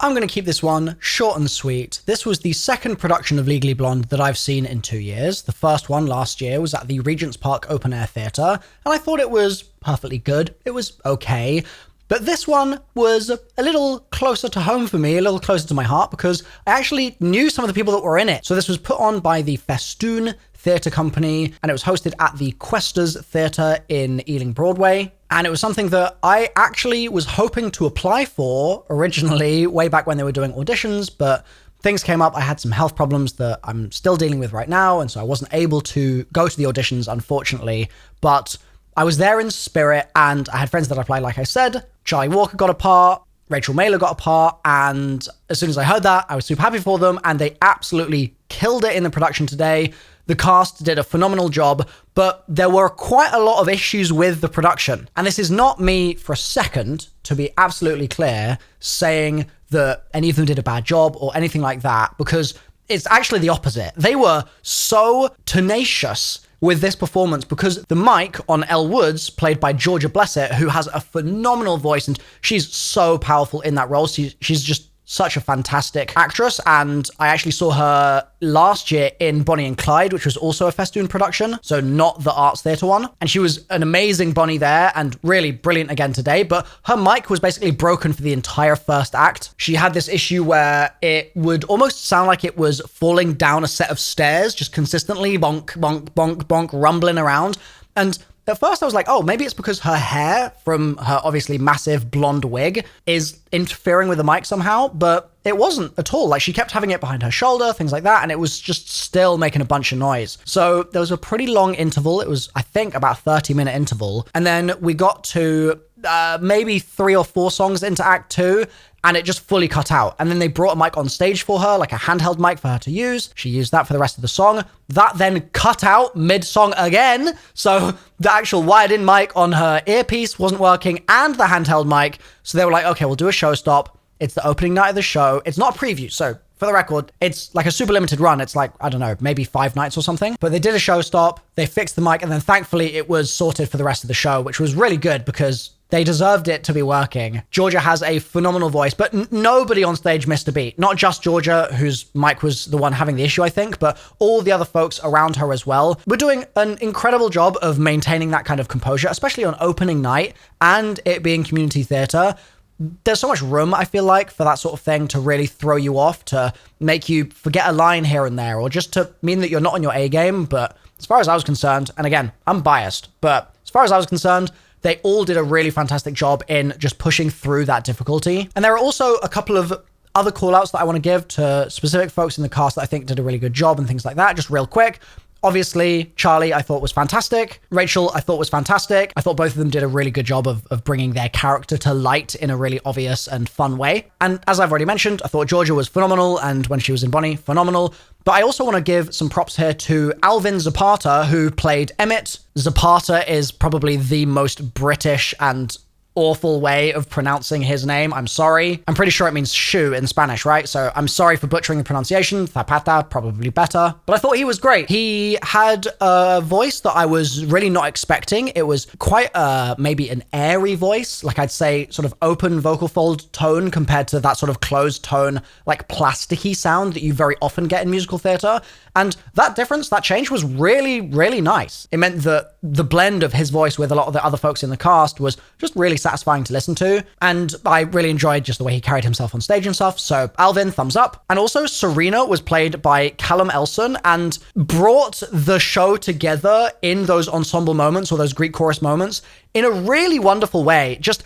I'm going to keep this one short and sweet. This was the second production of Legally Blonde that I've seen in 2 years. The first one last year was at the Regent's Park Open Air Theatre, and I thought it was perfectly good. It was okay. But this one was a little closer to home for me, a little closer to my heart, because I actually knew some of the people that were in it. So this was put on by the Festoon Theatre Company, and it was hosted at the Questors Theatre in Ealing Broadway. And it was something that I actually was hoping to apply for originally, way back when they were doing auditions, but things came up. I had some health problems that I'm still dealing with right now, and so I wasn't able to go to the auditions, unfortunately. But I was there in spirit, and I had friends that applied, like I said. Charlie Walker got a part, Rachael Mailer got a part, and as soon as I heard that, I was super happy for them, and they absolutely killed it in the production today. The cast did a phenomenal job, but there were quite a lot of issues with the production. And this is not me, for a second, to be absolutely clear, saying that any of them did a bad job or anything like that, because it's actually the opposite. They were so tenacious with this performance because the mic on Elle Woods, played by Georgie Blessitt, who has a phenomenal voice, and she's so powerful in that role. She's just such a fantastic actress, and I actually saw her last year in Bonnie and Clyde, which was also a Festoon production, so not the Arts Theatre one, and she was an amazing Bonnie there and really brilliant again today, but her mic was basically broken for the entire first act. She had this issue where it would almost sound like it was falling down a set of stairs, just consistently bonk, bonk, bonk, bonk, rumbling around, and at first I was like, oh, maybe it's because her hair from her obviously massive blonde wig is interfering with the mic somehow, but it wasn't at all. Like, she kept having it behind her shoulder, things like that, and it was just still making a bunch of noise. So there was a pretty long interval. It was, I think, about a 30-minute interval. And then we got to maybe 3 or 4 songs into Act 2, and it just fully cut out. And then they brought a mic on stage for her, like a handheld mic for her to use. She used that for the rest of the song. That then cut out mid-song again. So the actual wired-in mic on her earpiece wasn't working, and the handheld mic. So they were like, okay, we'll do a show stop. It's the opening night of the show. It's not a preview, so for the record, it's like a super limited run. It's like, I don't know, maybe 5 nights or something. But they did a show stop, they fixed the mic, and then thankfully it was sorted for the rest of the show, which was really good because they deserved it to be working. Georgia has a phenomenal voice, but nobody on stage missed a beat. Not just Georgia, whose mic was the one having the issue, I think, but all the other folks around her as well. We're doing an incredible job of maintaining that kind of composure, especially on opening night and it being community theatre. There's so much room, I feel like, for that sort of thing to really throw you off, to make you forget a line here and there, or just to mean that you're not on your A game. But as far as I was concerned, and again, I'm biased, but as far as I was concerned, they all did a really fantastic job in just pushing through that difficulty. And there are also a couple of other call-outs that I want to give to specific folks in the cast that I think did a really good job and things like that, just real quick. Obviously, Charlie, I thought was fantastic. Rachel, I thought was fantastic. I thought both of them did a really good job of bringing their character to light in a really obvious and fun way. And as I've already mentioned, I thought Georgia was phenomenal, and when she was in Bonnie, phenomenal. But I also want to give some props here to Alvin Zapata, who played Emmett. Zapata is probably the most British and awful way of pronouncing his name. I'm sorry. I'm pretty sure it means shoe in Spanish, right? So I'm sorry for butchering the pronunciation. Zapata, probably better. But I thought he was great. He had a voice that I was really not expecting. It was quite maybe an airy voice, like I'd say sort of open vocal fold tone compared to that sort of closed tone, like plasticky sound that you very often get in musical theatre. And that difference, that change was really, really nice. It meant that the blend of his voice with a lot of the other folks in the cast was just really satisfying to listen to. And I really enjoyed just the way he carried himself on stage and stuff. So Alvin, thumbs up. And also Serena was played by Callum Elson and brought the show together in those ensemble moments or those Greek chorus moments in a really wonderful way. Just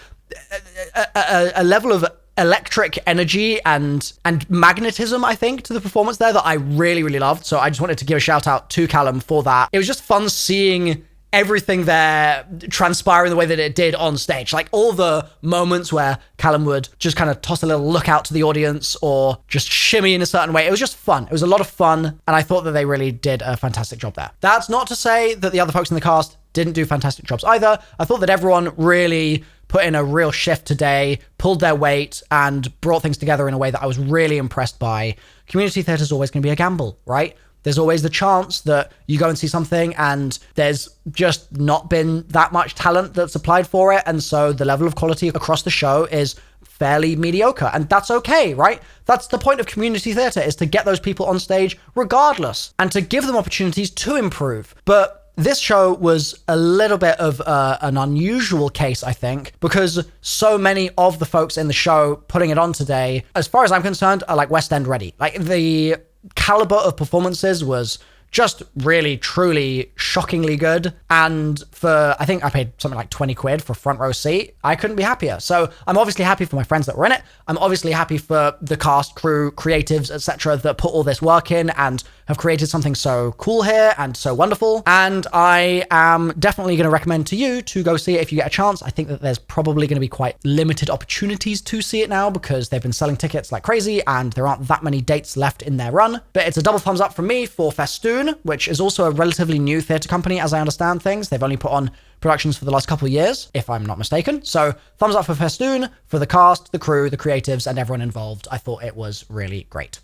a level of electric energy and magnetism, I think, to the performance there that I really, really loved. So I just wanted to give a shout out to Callum for that. It was just fun seeing everything there transpire in the way that it did on stage. Like all the moments where Callum would just kind of toss a little look out to the audience or just shimmy in a certain way. It was just fun. It was a lot of fun. And I thought that they really did a fantastic job there. That's not to say that the other folks in the cast didn't do fantastic jobs either. I thought that everyone really put in a real shift today, pulled their weight, and brought things together in a way that I was really impressed by. Community theatre is always going to be a gamble, right? There's always the chance that you go and see something and there's just not been that much talent that's applied for it. And so the level of quality across the show is fairly mediocre, and that's okay, right? That's the point of community theatre, is to get those people on stage regardless and to give them opportunities to improve. But this show was a little bit of an unusual case, I think, because so many of the folks in the show putting it on today, as far as I'm concerned, are like West End ready. Like, the caliber of performances was just really, truly shockingly good. And I think I paid something like 20 quid for a front row seat. I couldn't be happier. So I'm obviously happy for my friends that were in it. I'm obviously happy for the cast, crew, creatives, etc. that put all this work in and have created something so cool here and so wonderful. And I am definitely going to recommend to you to go see it if you get a chance. I think that there's probably going to be quite limited opportunities to see it now because they've been selling tickets like crazy and there aren't that many dates left in their run. But it's a double thumbs up from me for Festoon, which is also a relatively new theatre company as I understand things. They've only put on productions for the last couple of years, if I'm not mistaken. So thumbs up for Festoon, for the cast, the crew, the creatives, and everyone involved. I thought it was really great.